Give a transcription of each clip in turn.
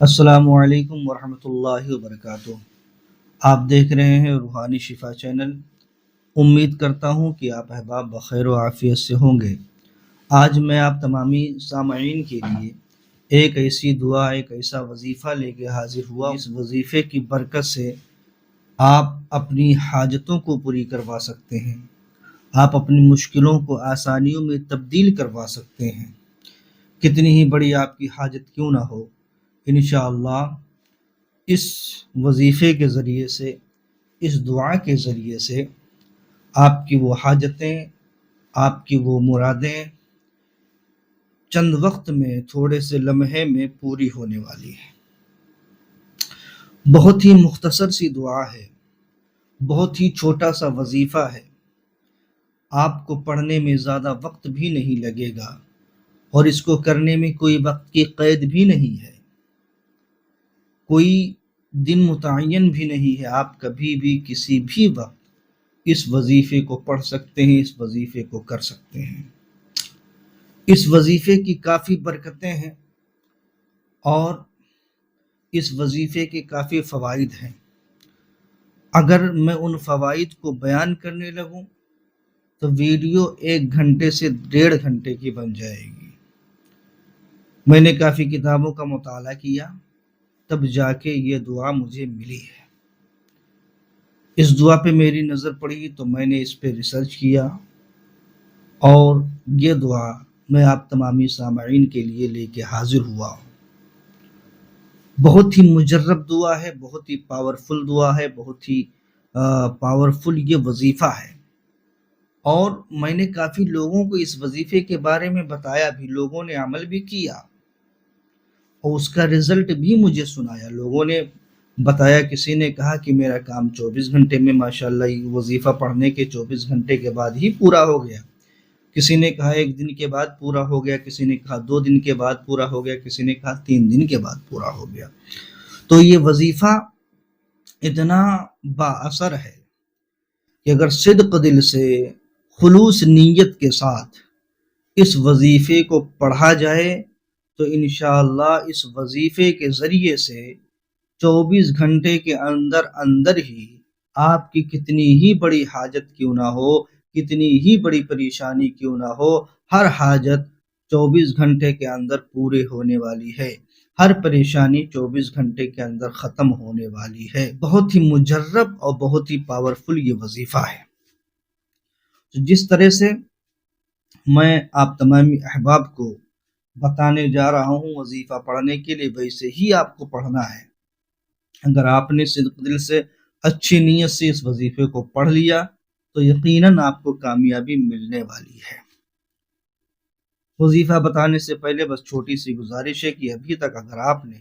السلام علیکم ورحمۃ اللہ وبرکاتہ۔ آپ دیکھ رہے ہیں روحانی شفا چینل۔ امید کرتا ہوں کہ آپ احباب بخیر و عافیت سے ہوں گے۔ آج میں آپ تمامی سامعین کے لیے ایک ایسی دعا، ایک ایسا وظیفہ لے کے حاضر ہوا۔ اس وظیفے کی برکت سے آپ اپنی حاجتوں کو پوری کروا سکتے ہیں، آپ اپنی مشکلوں کو آسانیوں میں تبدیل کروا سکتے ہیں۔ کتنی ہی بڑی آپ کی حاجت کیوں نہ ہو، انشاءاللہ اس وظیفے کے ذریعے سے، اس دعا کے ذریعے سے آپ کی وہ حاجتیں، آپ کی وہ مرادیں چند وقت میں، تھوڑے سے لمحے میں پوری ہونے والی ہیں۔ بہت ہی مختصر سی دعا ہے، بہت ہی چھوٹا سا وظیفہ ہے، آپ کو پڑھنے میں زیادہ وقت بھی نہیں لگے گا، اور اس کو کرنے میں کوئی وقت کی قید بھی نہیں ہے، کوئی دن متعین بھی نہیں ہے۔ آپ کبھی بھی کسی بھی وقت اس وظیفے کو پڑھ سکتے ہیں، اس وظیفے کو کر سکتے ہیں۔ اس وظیفے کی کافی برکتیں ہیں اور اس وظیفے کے کافی فوائد ہیں۔ اگر میں ان فوائد کو بیان کرنے لگوں تو ویڈیو 1 گھنٹے سے 1.5 گھنٹے کی بن جائے گی۔ میں نے کافی کتابوں کا مطالعہ کیا، تب جا کے یہ دعا مجھے ملی ہے۔ اس دعا پہ میری نظر پڑی تو میں نے اس پہ ریسرچ کیا، اور یہ دعا میں آپ تمامی سامعین کے لیے لے کے حاضر ہوا ہوں۔ بہت ہی مجرب دعا ہے، بہت ہی پاورفل دعا ہے، بہت ہی پاورفل یہ وظیفہ ہے، اور میں نے کافی لوگوں کو اس وظیفے کے بارے میں بتایا بھی، لوگوں نے عمل بھی کیا اور اس کا رزلٹ بھی مجھے سنایا۔ لوگوں نے بتایا، کسی نے کہا کہ میرا کام 24 گھنٹے میں ماشاءاللہ یہ وظیفہ پڑھنے کے 24 گھنٹے کے بعد ہی پورا ہو گیا۔ کسی نے کہا 1 دن کے بعد پورا ہو گیا، کسی نے کہا 2 دن کے بعد پورا ہو گیا، کسی نے کہا 3 دن کے بعد پورا ہو گیا۔ تو یہ وظیفہ اتنا با اثر ہے کہ اگر صدق دل سے، خلوص نیت کے ساتھ اس وظیفے کو پڑھا جائے تو انشاءاللہ اس وظیفے کے ذریعے سے 24 گھنٹے کے اندر اندر ہی آپ کی کتنی ہی بڑی حاجت کیوں نہ ہو، کتنی ہی بڑی پریشانی کیوں نہ ہو، ہر حاجت 24 گھنٹے کے اندر پورے ہونے والی ہے، ہر پریشانی 24 گھنٹے کے اندر ختم ہونے والی ہے۔ بہت ہی مجرب اور بہت ہی پاورفل یہ وظیفہ ہے۔ جس طرح سے میں آپ تمامی احباب کو بتانے جا رہا ہوں وظیفہ پڑھنے کے لیے، ویسے ہی آپ کو پڑھنا ہے۔ اگر آپ نے صدق دل سے، اچھی نیت سے اس وظیفے کو پڑھ لیا تو یقیناً آپ کو کامیابی ملنے والی ہے۔ وظیفہ بتانے سے پہلے بس چھوٹی سی گزارش ہے کہ ابھی تک اگر آپ نے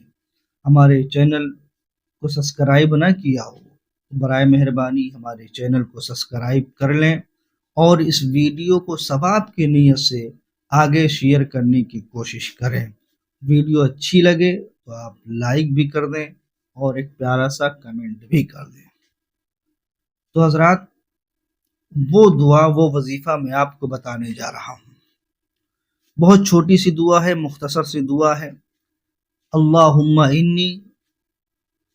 ہمارے چینل کو سبسکرائب نہ کیا ہو تو برائے مہربانی ہمارے چینل کو سبسکرائب کر لیں، اور اس ویڈیو کو ثواب کی نیت سے آگے شیئر کرنے کی کوشش کریں۔ ویڈیو اچھی لگے تو آپ لائک بھی کر دیں اور ایک پیارا سا کمنٹ بھی کر دیں۔ تو حضرات، وہ دعا، وہ وظیفہ میں آپ کو بتانے جا رہا ہوں۔ بہت چھوٹی سی دعا ہے، مختصر سی دعا ہے۔ اللہم انی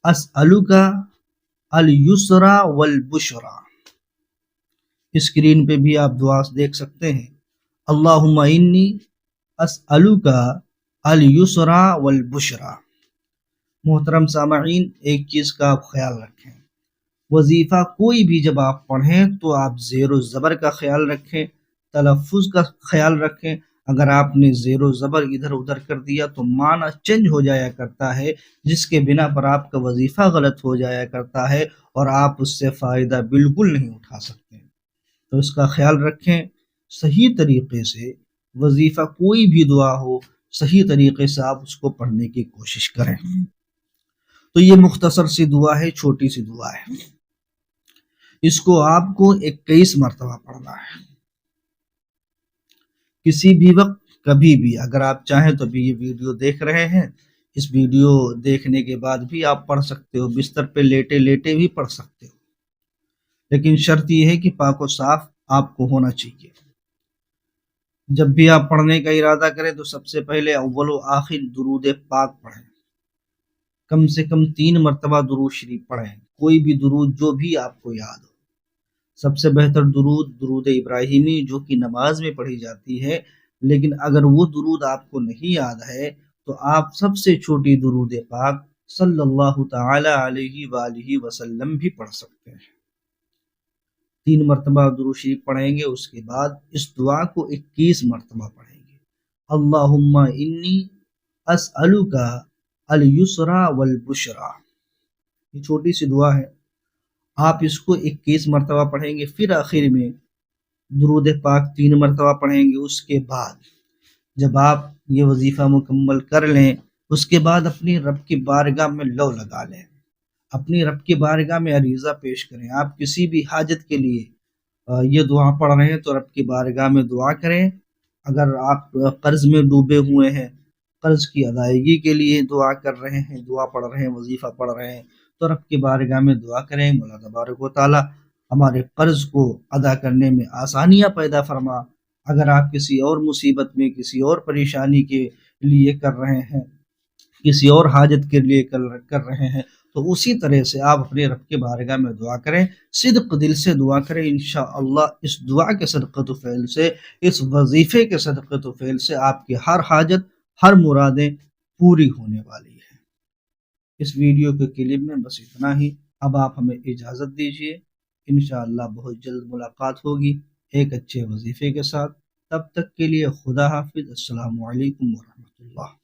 اسألک الیسر والبشرا۔ اسکرین پہ بھی آپ دعا دیکھ سکتے ہیں۔ اللہم انی اسألک الیسر والبشرا۔ محترم سامعین، ایک چیز کا آپ خیال رکھیں، وظیفہ کوئی بھی جب آپ پڑھیں تو آپ زیر و زبر کا خیال رکھیں، تلفظ کا خیال رکھیں۔ اگر آپ نے زیر و زبر ادھر ادھر کر دیا تو معنی چینج ہو جایا کرتا ہے، جس کے بنا پر آپ کا وظیفہ غلط ہو جایا کرتا ہے اور آپ اس سے فائدہ بالکل نہیں اٹھا سکتے۔ تو اس کا خیال رکھیں، صحیح طریقے سے وظیفہ کوئی بھی دعا ہو، صحیح طریقے سے آپ اس کو پڑھنے کی کوشش کریں۔ تو یہ مختصر سی دعا ہے، چھوٹی سی دعا ہے، اس کو آپ کو 21 مرتبہ پڑھنا ہے، کسی بھی وقت، کبھی بھی۔ اگر آپ چاہیں تو بھی یہ ویڈیو دیکھ رہے ہیں، اس ویڈیو دیکھنے کے بعد بھی آپ پڑھ سکتے ہو، بستر پہ لیٹے لیٹے بھی پڑھ سکتے ہو، لیکن شرط یہ ہے کہ پاک و صاف آپ کو ہونا چاہیے۔ جب بھی آپ پڑھنے کا ارادہ کریں تو سب سے پہلے اول و آخر درود پاک پڑھیں، کم سے کم 3 مرتبہ درود شریف پڑھیں، کوئی بھی درود جو بھی آپ کو یاد ہو۔ سب سے بہتر درود درود ابراہیمی جو کہ نماز میں پڑھی جاتی ہے، لیکن اگر وہ درود آپ کو نہیں یاد ہے تو آپ سب سے چھوٹی درود پاک صلی اللہ تعالی علیہ وآلہ وسلم بھی پڑھ سکتے ہیں۔ 3 مرتبہ درود شریف پڑھیں گے، اس کے بعد اس دعا کو 21 مرتبہ پڑھیں گے۔ اللہم انی اسألک الیسرا والبشرا، یہ چھوٹی سی دعا ہے، آپ اس کو 21 مرتبہ پڑھیں گے، پھر آخر میں درود پاک 3 مرتبہ پڑھیں گے۔ اس کے بعد جب آپ یہ وظیفہ مکمل کر لیں، اس کے بعد اپنی رب کی بارگاہ میں لو لگا لیں، اپنی رب کی بارگاہ میں عریضہ پیش کریں۔ آپ کسی بھی حاجت کے لیے یہ دعا پڑھ رہے ہیں تو رب کی بارگاہ میں دعا کریں۔ اگر آپ قرض میں ڈوبے ہوئے ہیں، قرض کی ادائیگی کے لیے دعا کر رہے ہیں، دعا پڑھ رہے ہیں، وظیفہ پڑھ رہے ہیں، تو رب کی بارگاہ میں دعا کریں، مولا تبارک و تعالیٰ ہمارے قرض کو ادا کرنے میں آسانیاں پیدا فرما۔ اگر آپ کسی اور مصیبت میں، کسی اور پریشانی کے لیے کر رہے ہیں، کسی اور حاجت کے لیے کر رہے ہیں، تو اسی طرح سے آپ اپنے رب کے بارگاہ میں دعا کریں، صدق دل سے دعا کریں۔ انشاءاللہ اس دعا کے صدقۃ و فعل سے، اس وظیفے کے صدقۃ و فعل سے آپ کی ہر حاجت، ہر مرادیں پوری ہونے والی ہیں۔ اس ویڈیو کے کلپ میں بس اتنا ہی، اب آپ ہمیں اجازت دیجیے، انشاءاللہ بہت جلد ملاقات ہوگی ایک اچھے وظیفے کے ساتھ۔ تب تک کے لیے خدا حافظ، السلام علیکم ورحمۃ اللہ۔